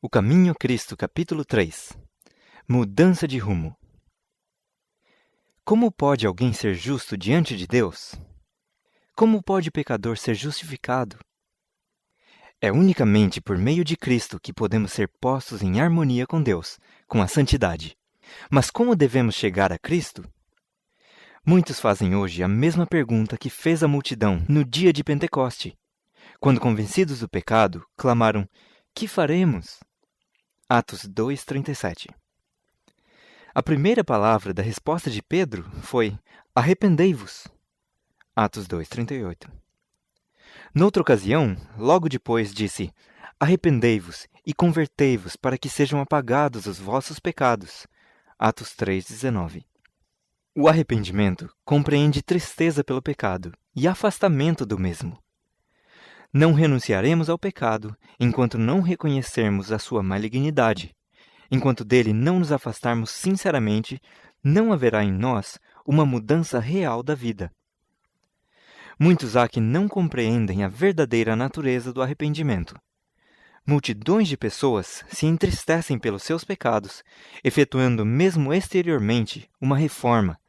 O Caminho a Cristo, capítulo 3. Mudança de rumo. Como pode alguém ser justo diante de Deus? Como pode o pecador ser justificado? É unicamente por meio de Cristo que podemos ser postos em harmonia com Deus, com a santidade. Mas como devemos chegar a Cristo? Muitos fazem hoje a mesma pergunta que fez a multidão no dia de Pentecoste. Quando convencidos do pecado, clamaram: "Que faremos?" Atos 2:37. A primeira palavra da resposta de Pedro foi: "Arrependei-vos." Atos 2:38. Noutra ocasião, logo depois, disse: "Arrependei-vos e convertei-vos para que sejam apagados os vossos pecados." Atos 3:19. O arrependimento compreende tristeza pelo pecado e afastamento do mesmo. Não renunciaremos ao pecado enquanto não reconhecermos a sua malignidade. Enquanto dele não nos afastarmos sinceramente, não haverá em nós uma mudança real da vida. Muitos há que não compreendem a verdadeira natureza do arrependimento. Multidões de pessoas se entristecem pelos seus pecados, efetuando mesmo exteriormente uma reforma,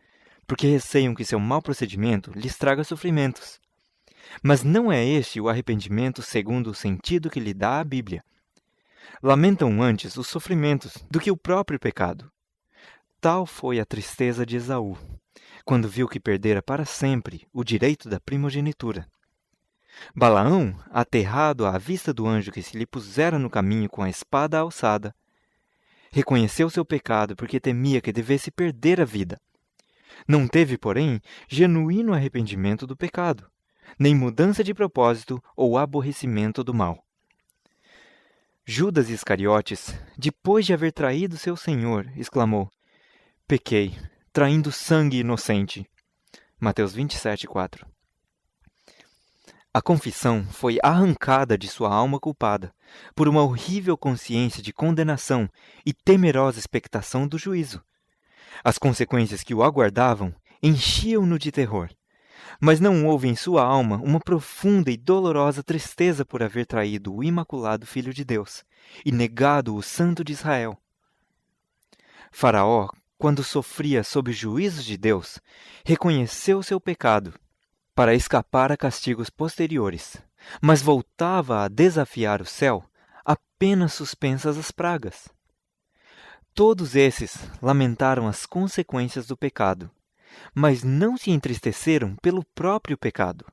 porque receiam que seu mau procedimento lhes traga sofrimentos. Mas não é este o arrependimento segundo o sentido que lhe dá a Bíblia. Lamentam antes os sofrimentos do que o próprio pecado. Tal foi a tristeza de Esaú, quando viu que perdera para sempre o direito da primogenitura. Balaão, aterrado à vista do anjo que se lhe pusera no caminho com a espada alçada, reconheceu seu pecado porque temia que devesse perder a vida. Não teve, porém, genuíno arrependimento do pecado, nem mudança de propósito ou aborrecimento do mal. Judas Iscariotes, depois de haver traído seu Senhor, exclamou: "Pequei, traindo sangue inocente." Mateus 27:4. A confissão foi arrancada de sua alma culpada, por uma horrível consciência de condenação e temerosa expectação do juízo. As consequências que o aguardavam enchiam-no de terror. Mas não houve em sua alma uma profunda e dolorosa tristeza por haver traído o imaculado Filho de Deus e negado o Santo de Israel. Faraó, quando sofria sob os juízos de Deus, reconheceu seu pecado para escapar a castigos posteriores, mas voltava a desafiar o céu apenas suspensas as pragas. Todos esses lamentaram as consequências do pecado, mas não se entristeceram pelo próprio pecado.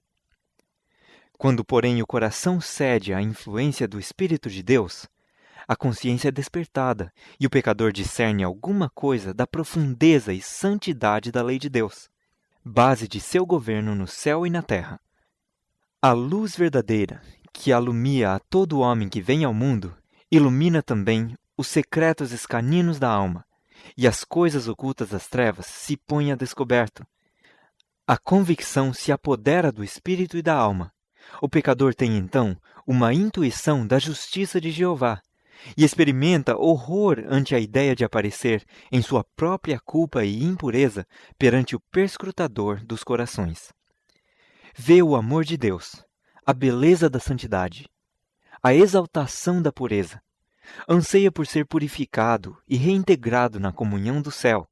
Quando, porém, o coração cede à influência do Espírito de Deus, a consciência é despertada e o pecador discerne alguma coisa da profundeza e santidade da lei de Deus, base de seu governo no céu e na terra. A luz verdadeira, que alumia a todo homem que vem ao mundo, ilumina também os secretos escaninos da alma, e as coisas ocultas das trevas se põem a descoberto. A convicção se apodera do espírito e da alma. O pecador tem, então, uma intuição da justiça de Jeová, e experimenta horror ante a ideia de aparecer em sua própria culpa e impureza perante o perscrutador dos corações. Vê o amor de Deus, a beleza da santidade, a exaltação da pureza. Anseia por ser purificado e reintegrado na comunhão do céu.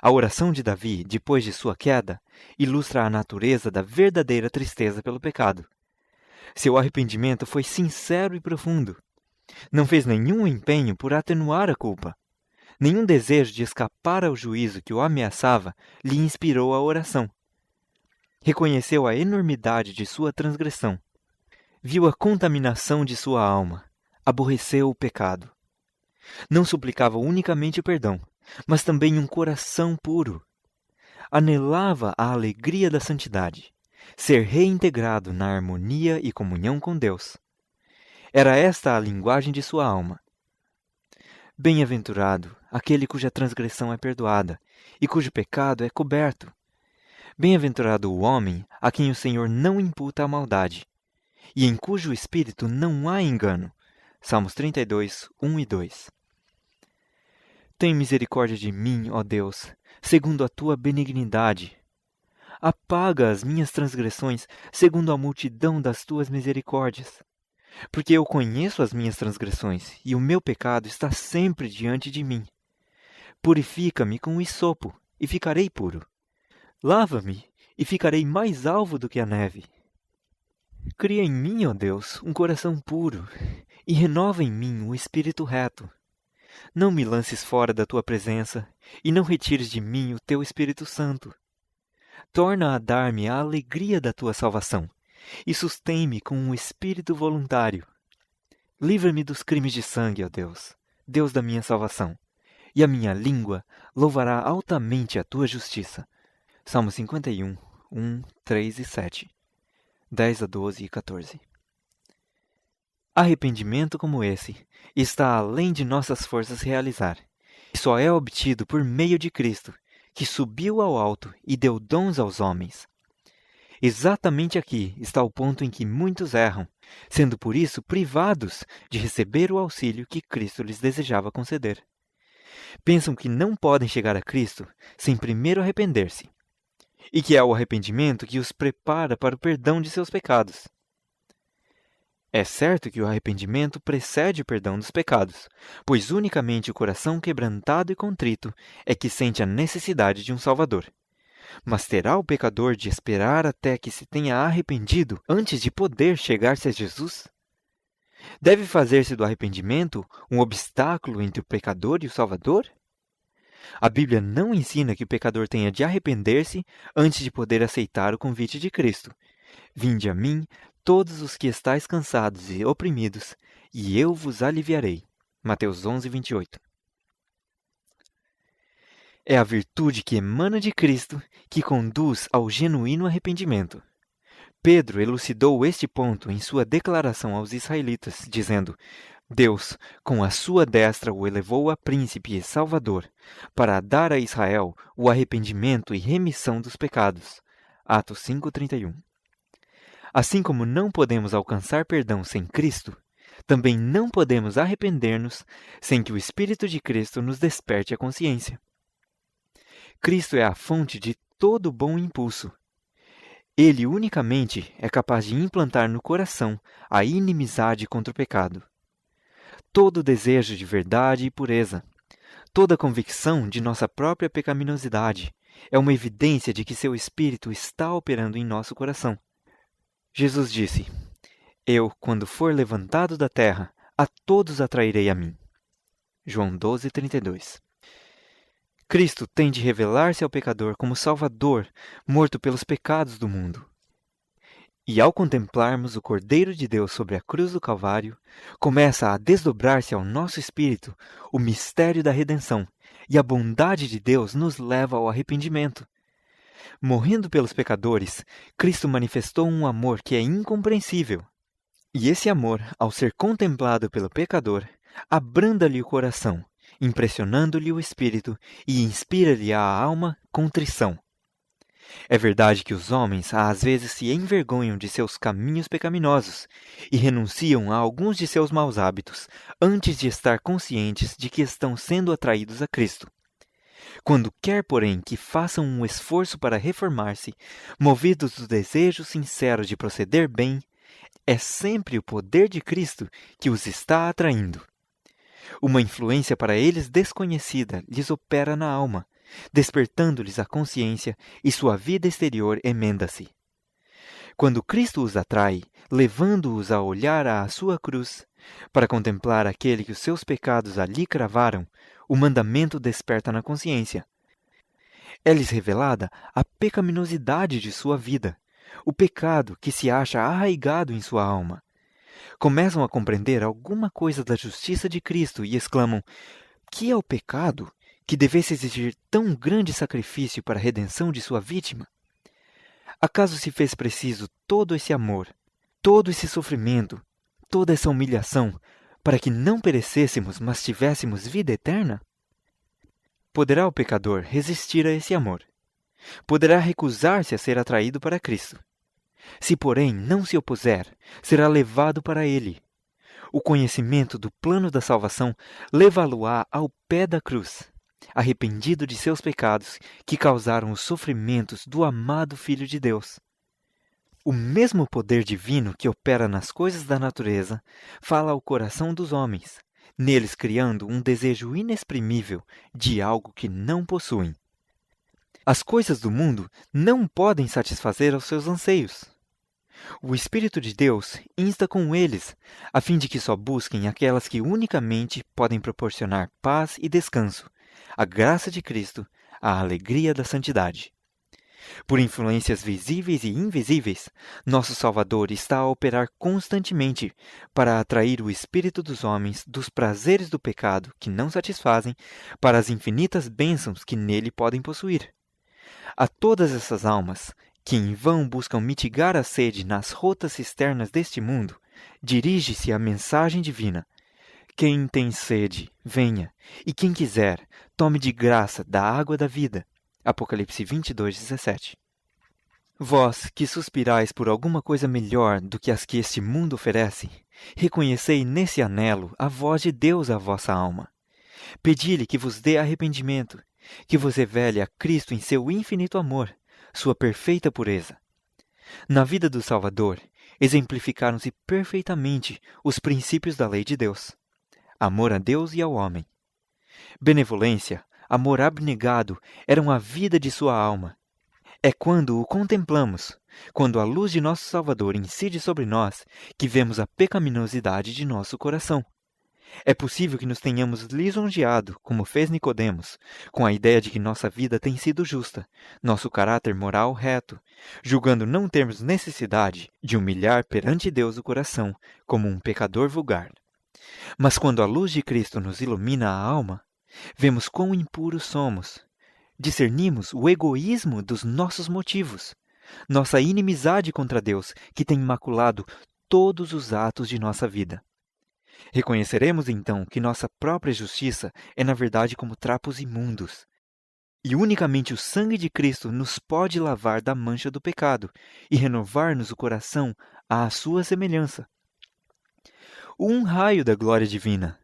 A oração de Davi, depois de sua queda, ilustra a natureza da verdadeira tristeza pelo pecado. Seu arrependimento foi sincero e profundo. Não fez nenhum empenho por atenuar a culpa. Nenhum desejo de escapar ao juízo que o ameaçava lhe inspirou a oração. Reconheceu a enormidade de sua transgressão. Viu a contaminação de sua alma. Aborreceu o pecado. Não suplicava unicamente o perdão, mas também um coração puro. Anelava a alegria da santidade, ser reintegrado na harmonia e comunhão com Deus. Era esta a linguagem de sua alma. Bem-aventurado aquele cuja transgressão é perdoada e cujo pecado é coberto. Bem-aventurado o homem a quem o Senhor não imputa a maldade, e em cujo espírito não há engano. Salmos 32, 1 e 2. Tem misericórdia de mim, ó Deus, segundo a tua benignidade. Apaga as minhas transgressões, segundo a multidão das tuas misericórdias. porque eu conheço as minhas transgressões, e o meu pecado está sempre diante de mim. Purifica-me com o hisopo, e ficarei puro. Lava-me, e ficarei mais alvo do que a neve. Cria em mim, ó Deus, um coração puro, e renova em mim um espírito reto. Não me lances fora da tua presença, e não retires de mim o teu Espírito Santo. Torna a dar-me a alegria da tua salvação, e sustém-me com um espírito voluntário. Livra-me dos crimes de sangue, ó Deus, Deus da minha salvação, e a minha língua louvará altamente a tua justiça. Salmo 51, 1, 3 e 7, 10 a 12 e 14. Arrependimento como esse está além de nossas forças realizar, e só é obtido por meio de Cristo, que subiu ao alto e deu dons aos homens. Exatamente aqui está o ponto em que muitos erram, sendo por isso privados de receber o auxílio que Cristo lhes desejava conceder. Pensam que não podem chegar a Cristo sem primeiro arrepender-se, e que é o arrependimento que os prepara para o perdão de seus pecados. É certo que o arrependimento precede o perdão dos pecados, pois unicamente o coração quebrantado e contrito é que sente a necessidade de um Salvador. Mas terá o pecador de esperar até que se tenha arrependido antes de poder chegar-se a Jesus? Deve fazer-se do arrependimento um obstáculo entre o pecador e o Salvador? A Bíblia não ensina que o pecador tenha de arrepender-se antes de poder aceitar o convite de Cristo. Vinde a mim, todos os que estáis cansados e oprimidos, e eu vos aliviarei. Mateus 11, 28. É a virtude que emana de Cristo que conduz ao genuíno arrependimento. Pedro elucidou este ponto em sua declaração aos israelitas, dizendo: Deus, com a sua destra, o elevou a príncipe e salvador, para dar a Israel o arrependimento e remissão dos pecados. Atos 5:31. Assim como não podemos alcançar perdão sem Cristo, também não podemos arrepender-nos sem que o Espírito de Cristo nos desperte a consciência. Cristo é a fonte de todo bom impulso. Ele unicamente é capaz de implantar no coração a inimizade contra o pecado. Todo desejo de verdade e pureza, toda convicção de nossa própria pecaminosidade é uma evidência de que seu Espírito está operando em nosso coração. Jesus disse: Eu, quando for levantado da terra, a todos atrairei a mim. João 12:32. Cristo tem de revelar-se ao pecador como Salvador, morto pelos pecados do mundo. E ao contemplarmos o Cordeiro de Deus sobre a cruz do Calvário, começa a desdobrar-se ao nosso espírito o mistério da redenção, e a bondade de Deus nos leva ao arrependimento. Morrendo pelos pecadores, Cristo manifestou um amor que é incompreensível. E esse amor, ao ser contemplado pelo pecador, abranda-lhe o coração, impressionando-lhe o espírito e inspira-lhe à alma contrição. É verdade que os homens às vezes se envergonham de seus caminhos pecaminosos e renunciam a alguns de seus maus hábitos antes de estar conscientes de que estão sendo atraídos a Cristo. Quando quer, porém, que façam um esforço para reformar-se, movidos do desejo sincero de proceder bem, é sempre o poder de Cristo que os está atraindo. Uma influência para eles desconhecida lhes opera na alma, despertando-lhes a consciência e sua vida exterior emenda-se. Quando Cristo os atrai, levando-os a olhar à sua cruz, para contemplar aquele que os seus pecados ali cravaram, o mandamento desperta na consciência. É-lhes revelada a pecaminosidade de sua vida, o pecado que se acha arraigado em sua alma. Começam a compreender alguma coisa da justiça de Cristo e exclamam: que é o pecado que devesse exigir tão grande sacrifício para a redenção de sua vítima? Acaso se fez preciso todo esse amor, todo esse sofrimento, toda essa humilhação, para que não perecêssemos, mas tivéssemos vida eterna? Poderá o pecador resistir a esse amor? Poderá recusar-se a ser atraído para Cristo? Se, porém, não se opuser, será levado para ele. O conhecimento do plano da salvação levá-lo-á ao pé da cruz, arrependido de seus pecados que causaram os sofrimentos do amado Filho de Deus. O mesmo poder divino que opera nas coisas da natureza fala ao coração dos homens, neles criando um desejo inexprimível de algo que não possuem. As coisas do mundo não podem satisfazer aos seus anseios. O Espírito de Deus insta com eles, a fim de que só busquem aquelas que unicamente podem proporcionar paz e descanso, a graça de Cristo, a alegria da santidade. Por influências visíveis e invisíveis, nosso Salvador está a operar constantemente para atrair o espírito dos homens dos prazeres do pecado que não satisfazem para as infinitas bênçãos que nele podem possuir. A todas essas almas, que em vão buscam mitigar a sede nas rotas cisternas deste mundo, dirige-se a mensagem divina. Quem tem sede, venha, e quem quiser, tome de graça da água da vida. Apocalipse 22:17. Vós, que suspirais por alguma coisa melhor do que as que este mundo oferece, reconhecei nesse anelo a voz de Deus à vossa alma. Pedi-lhe que vos dê arrependimento, que vos revele a Cristo em seu infinito amor, sua perfeita pureza. Na vida do Salvador, exemplificaram-se perfeitamente os princípios da lei de Deus: amor a Deus e ao homem. Benevolência, amor abnegado eram a vida de sua alma. É quando o contemplamos, quando a luz de nosso Salvador incide sobre nós, que vemos a pecaminosidade de nosso coração. É possível que nos tenhamos lisonjeado, como fez Nicodemos, com a ideia de que nossa vida tem sido justa, nosso caráter moral reto, julgando não termos necessidade de humilhar perante Deus o coração, como um pecador vulgar. Mas quando a luz de Cristo nos ilumina a alma, vemos quão impuros somos. Discernimos o egoísmo dos nossos motivos, nossa inimizade contra Deus, que tem maculado todos os atos de nossa vida. Reconheceremos então que nossa própria justiça é na verdade como trapos imundos, e unicamente o sangue de Cristo nos pode lavar da mancha do pecado e renovar-nos o coração à sua semelhança. Um raio da glória divina,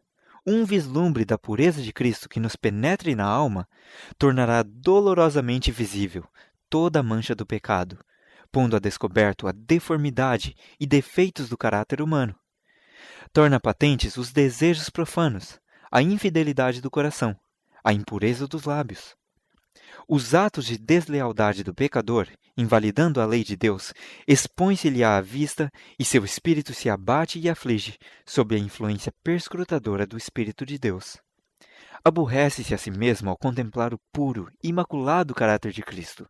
um vislumbre da pureza de Cristo que nos penetre na alma, tornará dolorosamente visível toda a mancha do pecado, pondo a descoberto a deformidade e defeitos do caráter humano. Torna patentes os desejos profanos, a infidelidade do coração, a impureza dos lábios. Os atos de deslealdade do pecador, invalidando a lei de Deus, expõe-se-lhe à vista e seu espírito se abate e aflige sob a influência perscrutadora do Espírito de Deus. Aborrece-se a si mesmo ao contemplar o puro, imaculado caráter de Cristo.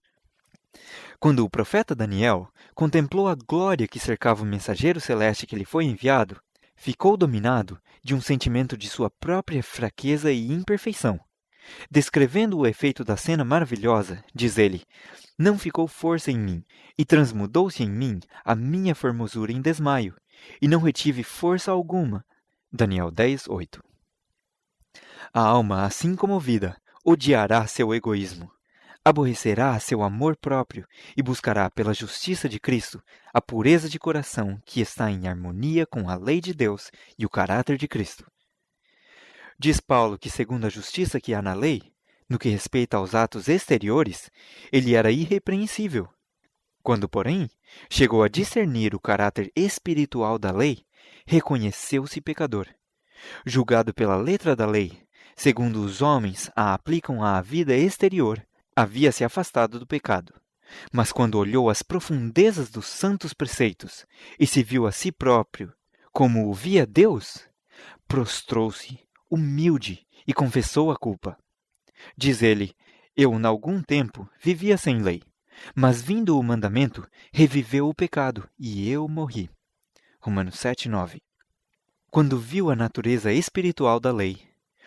Quando o profeta Daniel contemplou a glória que cercava o mensageiro celeste que lhe foi enviado, ficou dominado de um sentimento de sua própria fraqueza e imperfeição. Descrevendo o efeito da cena maravilhosa, diz ele: não ficou força em mim, e transmudou-se em mim a minha formosura em desmaio, e não retive força alguma. Daniel 10:8. A alma, assim comovida, odiará seu egoísmo, aborrecerá seu amor próprio e buscará pela justiça de Cristo a pureza de coração que está em harmonia com a lei de Deus e o caráter de Cristo. Diz Paulo que, segundo a justiça que há na lei, no que respeita aos atos exteriores, ele era irrepreensível. Quando, porém, chegou a discernir o caráter espiritual da lei, reconheceu-se pecador. Julgado pela letra da lei, segundo os homens a aplicam à vida exterior, havia se afastado do pecado. Mas quando olhou as profundezas dos santos preceitos e se viu a si próprio como o via Deus, prostrou-se, humilde, e confessou a culpa. Diz ele: eu, em algum tempo, vivia sem lei, mas vindo o mandamento, reviveu o pecado, e eu morri. Romanos 7:9. Quando viu a natureza espiritual da lei,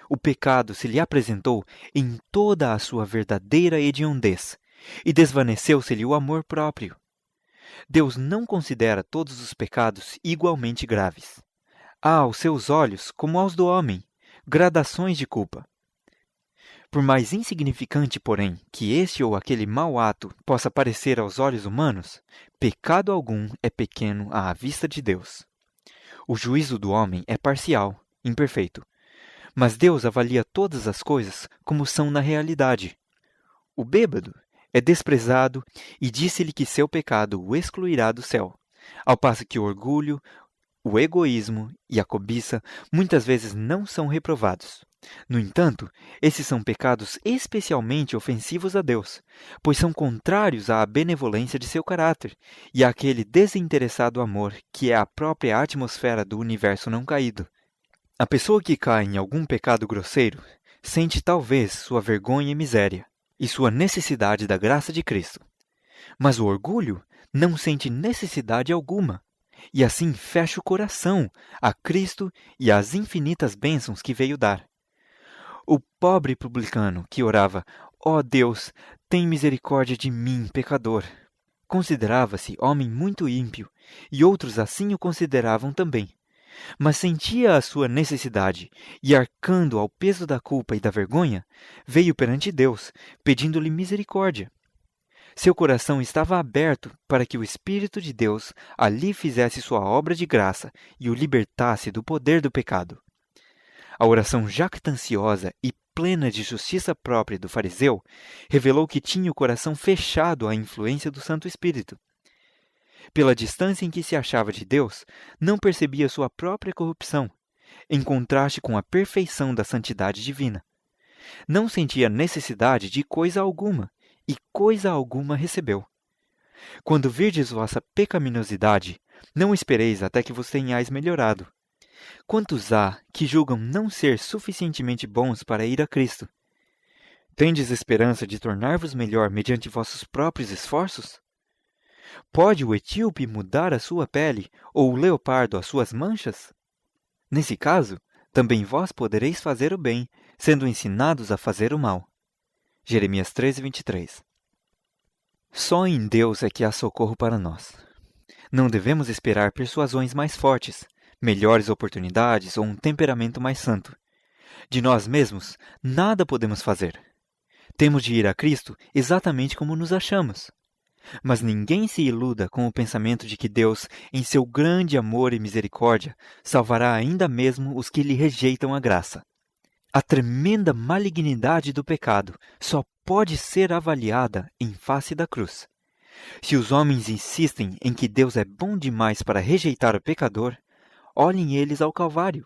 o pecado se lhe apresentou em toda a sua verdadeira hediondez, e desvaneceu-se-lhe o amor próprio. Deus não considera todos os pecados igualmente graves. Há aos seus olhos, como aos do homem, gradações de culpa. Por mais insignificante, porém, que este ou aquele mau ato possa parecer aos olhos humanos, pecado algum é pequeno à vista de Deus. O juízo do homem é parcial, imperfeito, mas Deus avalia todas as coisas como são na realidade. O bêbado é desprezado e disse-lhe que seu pecado o excluirá do céu, ao passo que o orgulho, o egoísmo e a cobiça muitas vezes não são reprovados. No entanto, esses são pecados especialmente ofensivos a Deus, pois são contrários à benevolência de seu caráter e àquele desinteressado amor que é a própria atmosfera do universo não caído. A pessoa que cai em algum pecado grosseiro sente talvez sua vergonha e miséria e sua necessidade da graça de Cristo. Mas o orgulho não sente necessidade alguma e assim fecha o coração a Cristo e às infinitas bênçãos que veio dar. O pobre publicano que orava, ó Deus, tem misericórdia de mim, pecador, considerava-se homem muito ímpio, e outros assim o consideravam também. Mas sentia a sua necessidade, e arcando ao peso da culpa e da vergonha, veio perante Deus, pedindo-lhe misericórdia. Seu coração estava aberto para que o Espírito de Deus ali fizesse sua obra de graça e o libertasse do poder do pecado. A oração jactanciosa e plena de justiça própria do fariseu revelou que tinha o coração fechado à influência do Santo Espírito. Pela distância em que se achava de Deus, não percebia sua própria corrupção, em contraste com a perfeição da santidade divina. Não sentia necessidade de coisa alguma, e coisa alguma recebeu. Quando virdes vossa pecaminosidade, não espereis até que vos tenhais melhorado. Quantos há que julgam não ser suficientemente bons para ir a Cristo? Tendes esperança de tornar-vos melhor mediante vossos próprios esforços? Pode o etíope mudar a sua pele, ou o leopardo as suas manchas? Nesse caso, também vós podereis fazer o bem, sendo ensinados a fazer o mal. Jeremias 13:23. Só em Deus é que há socorro para nós. Não devemos esperar persuasões mais fortes, melhores oportunidades ou um temperamento mais santo. De nós mesmos, nada podemos fazer. Temos de ir a Cristo exatamente como nos achamos. Mas ninguém se iluda com o pensamento de que Deus, em seu grande amor e misericórdia, salvará ainda mesmo os que lhe rejeitam a graça. A tremenda malignidade do pecado só pode ser avaliada em face da cruz. Se os homens insistem em que Deus é bom demais para rejeitar o pecador, olhem eles ao Calvário.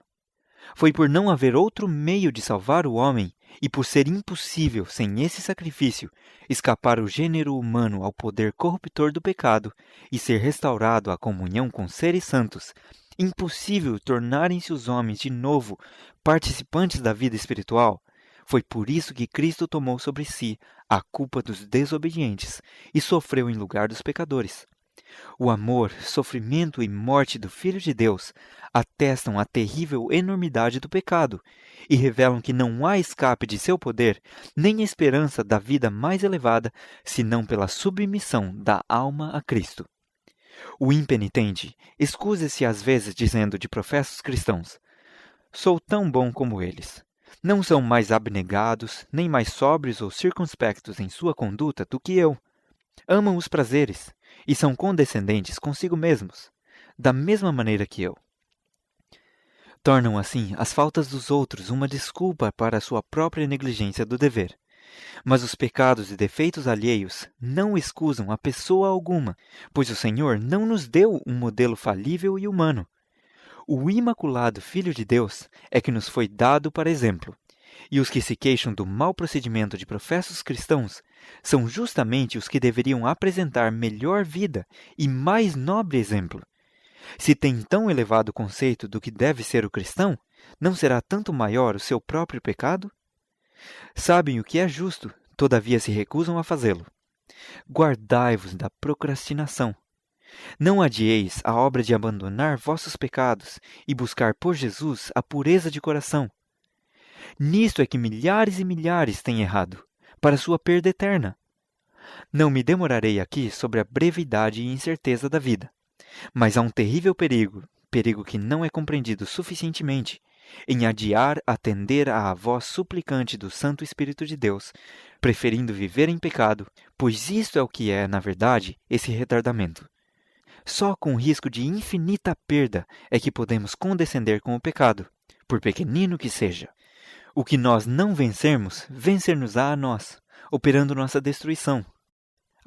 Foi por não haver outro meio de salvar o homem e por ser impossível, sem esse sacrifício, escapar o gênero humano ao poder corruptor do pecado e ser restaurado à comunhão com seres santos, impossível tornarem-se os homens de novo participantes da vida espiritual. Foi por isso que Cristo tomou sobre si a culpa dos desobedientes e sofreu em lugar dos pecadores. O amor, sofrimento e morte do Filho de Deus atestam a terrível enormidade do pecado e revelam que não há escape de seu poder, nem esperança da vida mais elevada, senão pela submissão da alma a Cristo. O impenitente escusa-se às vezes dizendo de professos cristãos: sou tão bom como eles. Não são mais abnegados, nem mais sóbrios ou circunspectos em sua conduta do que eu. Amam os prazeres e são condescendentes consigo mesmos, da mesma maneira que eu. Tornam assim as faltas dos outros uma desculpa para a sua própria negligência do dever. Mas os pecados e defeitos alheios não excusam a pessoa alguma, pois o Senhor não nos deu um modelo falível e humano. O imaculado Filho de Deus é que nos foi dado para exemplo, e os que se queixam do mau procedimento de professos cristãos são justamente os que deveriam apresentar melhor vida e mais nobre exemplo. Se tem tão elevado conceito do que deve ser o cristão, não será tanto maior o seu próprio pecado? Sabem o que é justo, todavia se recusam a fazê-lo. Guardai-vos da procrastinação. Não adieis a obra de abandonar vossos pecados e buscar por Jesus a pureza de coração. Nisto é que milhares e milhares têm errado, para sua perda eterna. Não me demorarei aqui sobre a brevidade e incerteza da vida, mas há um terrível perigo, perigo que não é compreendido suficientemente, em adiar atender à voz suplicante do Santo Espírito de Deus, preferindo viver em pecado, pois isto é o que é, na verdade, esse retardamento. Só com risco de infinita perda é que podemos condescender com o pecado, por pequenino que seja. O que nós não vencermos, vencer-nos-á a nós, operando nossa destruição.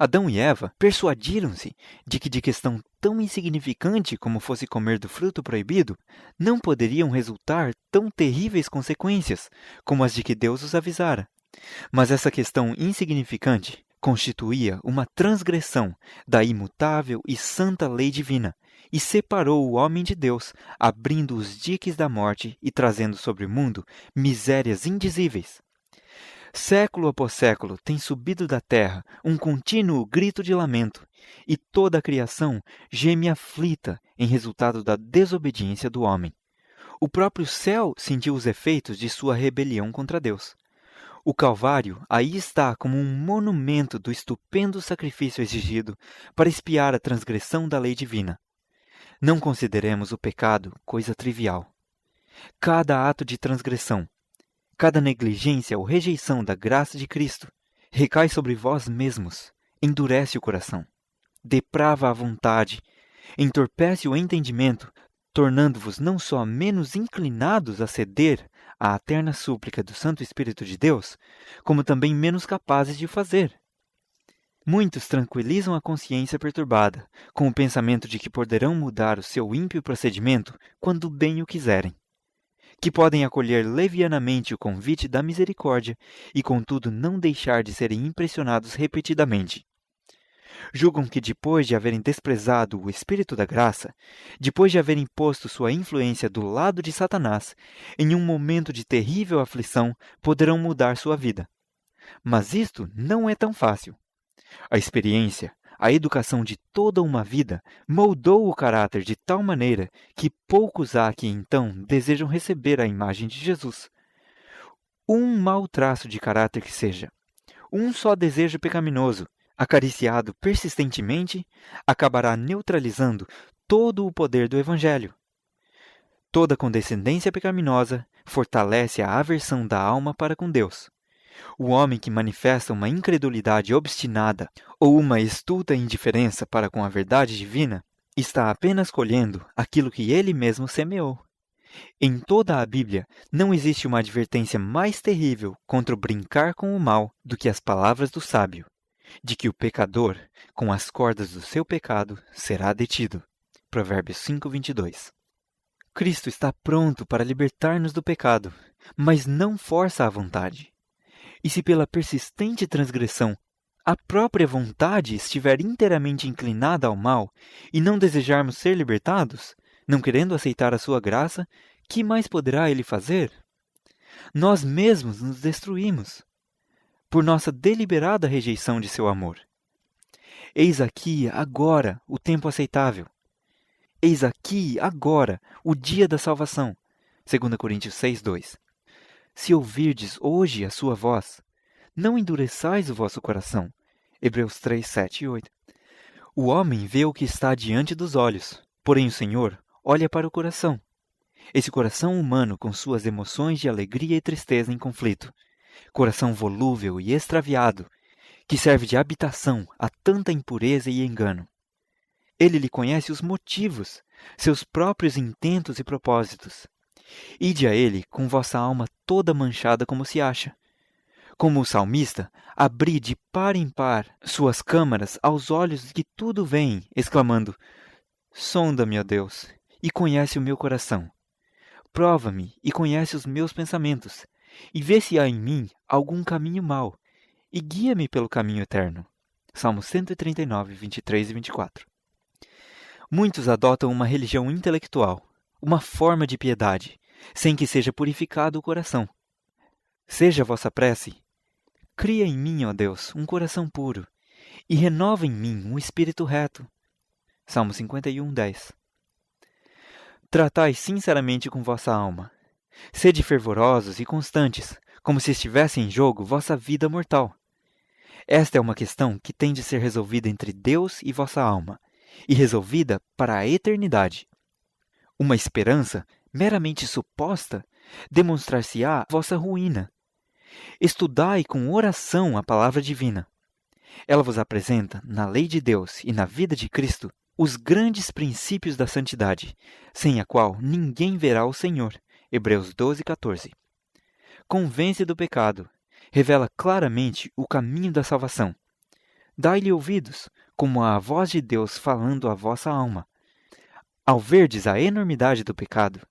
Adão e Eva persuadiram-se de questão tão insignificante como fosse comer do fruto proibido, não poderiam resultar tão terríveis consequências como as de que Deus os avisara. Mas essa questão insignificante constituía uma transgressão da imutável e santa lei divina e separou o homem de Deus, abrindo os diques da morte e trazendo sobre o mundo misérias indizíveis. Século após século tem subido da terra um contínuo grito de lamento, e toda a criação geme aflita em resultado da desobediência do homem. O próprio céu sentiu os efeitos de sua rebelião contra Deus. O Calvário aí está como um monumento do estupendo sacrifício exigido para expiar a transgressão da lei divina. Não consideremos o pecado coisa trivial. Cada ato de transgressão, cada negligência ou rejeição da graça de Cristo recai sobre vós mesmos, endurece o coração, deprava a vontade, entorpece o entendimento, tornando-vos não só menos inclinados a ceder à eterna súplica do Santo Espírito de Deus, como também menos capazes de o fazer. Muitos tranquilizam a consciência perturbada, com o pensamento de que poderão mudar o seu ímpio procedimento quando bem o quiserem, que podem acolher levianamente o convite da misericórdia e, contudo, não deixar de serem impressionados repetidamente. Julgam que, depois de haverem desprezado o Espírito da graça, depois de haverem posto sua influência do lado de Satanás, em um momento de terrível aflição, poderão mudar sua vida. Mas isto não é tão fácil. A experiência, a educação de toda uma vida, moldou o caráter de tal maneira que poucos há que então desejam receber a imagem de Jesus. Um mau traço de caráter que seja, um só desejo pecaminoso, acariciado persistentemente, acabará neutralizando todo o poder do Evangelho. Toda condescendência pecaminosa fortalece a aversão da alma para com Deus. O homem que manifesta uma incredulidade obstinada ou uma estulta indiferença para com a verdade divina está apenas colhendo aquilo que ele mesmo semeou. Em toda a Bíblia, não existe uma advertência mais terrível contra o brincar com o mal do que as palavras do sábio, de que o pecador, com as cordas do seu pecado, será detido. Provérbios 5:22. Cristo está pronto para libertar-nos do pecado, mas não força a vontade. E se pela persistente transgressão a própria vontade estiver inteiramente inclinada ao mal e não desejarmos ser libertados, não querendo aceitar a sua graça, que mais poderá ele fazer? Nós mesmos nos destruímos por nossa deliberada rejeição de seu amor. Eis aqui, agora, o tempo aceitável. Eis aqui, agora, o dia da salvação. 2 Coríntios 6:2. Se ouvirdes hoje a sua voz, não endureçais o vosso coração. Hebreus 3:7 e 8. O homem vê o que está diante dos olhos, porém o Senhor olha para o coração. Esse coração humano com suas emoções de alegria e tristeza em conflito, coração volúvel e extraviado, que serve de habitação a tanta impureza e engano. Ele lhe conhece os motivos, seus próprios intentos e propósitos. Ide a ele com vossa alma toda manchada como se acha. Como o salmista, abri de par em par suas câmaras aos olhos que tudo veem, exclamando: sonda-me, ó Deus, e conhece o meu coração. Prova-me e conhece os meus pensamentos, e vê se há em mim algum caminho mau, e guia-me pelo caminho eterno. Salmos 139, 23 e 24. Muitos adotam uma religião intelectual, uma forma de piedade, sem que seja purificado o coração. Seja a vossa prece: cria em mim, ó Deus, um coração puro, e renova em mim um espírito reto. Salmo 51, 10. Tratai sinceramente com vossa alma. Sede fervorosos e constantes, como se estivesse em jogo vossa vida mortal. Esta é uma questão que tem de ser resolvida entre Deus e vossa alma, e resolvida para a eternidade. Uma esperança meramente suposta demonstrar-se-á vossa ruína. Estudai com oração a palavra divina. Ela vos apresenta, na lei de Deus e na vida de Cristo, os grandes princípios da santidade, sem a qual ninguém verá o Senhor. Hebreus 12, 14. Convence do pecado, revela claramente o caminho da salvação. Dai-lhe ouvidos, como a voz de Deus falando à vossa alma. Ao verdes a enormidade do pecado,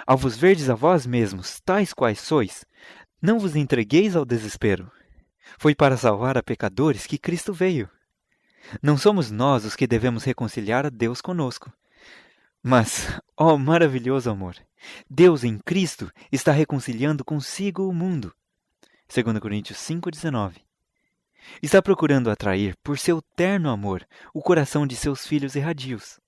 ao vos verdes a vós mesmos, tais quais sois, não vos entregueis ao desespero. Foi para salvar a pecadores que Cristo veio. Não somos nós os que devemos reconciliar a Deus conosco. Mas, ó maravilhoso amor, Deus em Cristo está reconciliando consigo o mundo. 2 Coríntios 5,19. Está procurando atrair, por seu terno amor, o coração de seus filhos erradios.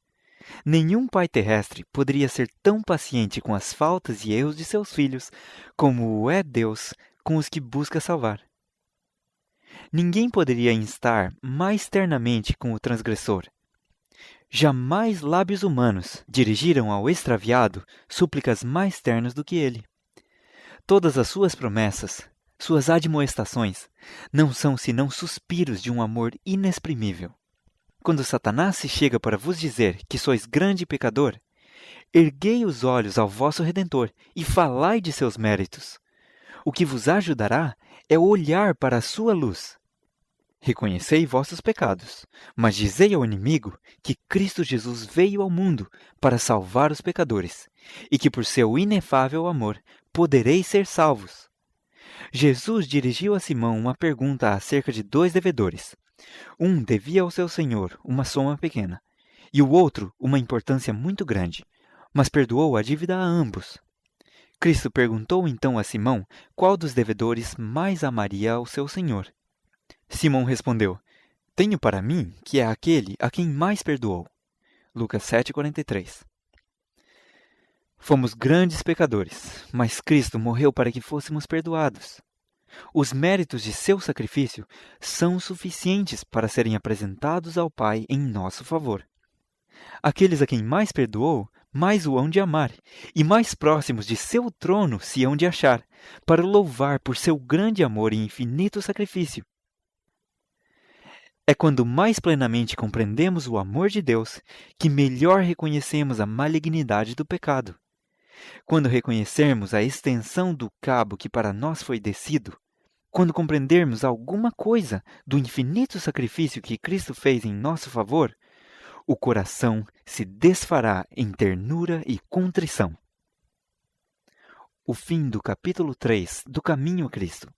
Nenhum pai terrestre poderia ser tão paciente com as faltas e erros de seus filhos como o é Deus com os que busca salvar. Ninguém poderia instar mais ternamente com o transgressor. Jamais lábios humanos dirigiram ao extraviado súplicas mais ternas do que ele. Todas as suas promessas, suas admoestações, não são senão suspiros de um amor inexprimível. Quando Satanás se chega para vos dizer que sois grande pecador, erguei os olhos ao vosso Redentor e falai de seus méritos. O que vos ajudará é olhar para a sua luz. Reconhecei vossos pecados, mas dizei ao inimigo que Cristo Jesus veio ao mundo para salvar os pecadores, e que por seu inefável amor podereis ser salvos. Jesus dirigiu a Simão uma pergunta acerca de 2 devedores. Um devia ao seu senhor uma soma pequena, e o outro uma importância muito grande, mas perdoou a dívida a ambos. Cristo perguntou então a Simão qual dos devedores mais amaria ao seu senhor. Simão respondeu: Tenho para mim que é aquele a quem mais perdoou. Lucas 7,43. Fomos grandes pecadores, mas Cristo morreu para que fôssemos perdoados. Os méritos de seu sacrifício são suficientes para serem apresentados ao Pai em nosso favor. Aqueles a quem mais perdoou, mais o hão de amar, e mais próximos de seu trono se hão de achar, para o louvar por seu grande amor e infinito sacrifício. É quando mais plenamente compreendemos o amor de Deus que melhor reconhecemos a malignidade do pecado. Quando reconhecermos a extensão do cabo que para nós foi descido, quando compreendermos alguma coisa do infinito sacrifício que Cristo fez em nosso favor, o coração se desfará em ternura e contrição. O fim do capítulo 3 do Caminho a Cristo.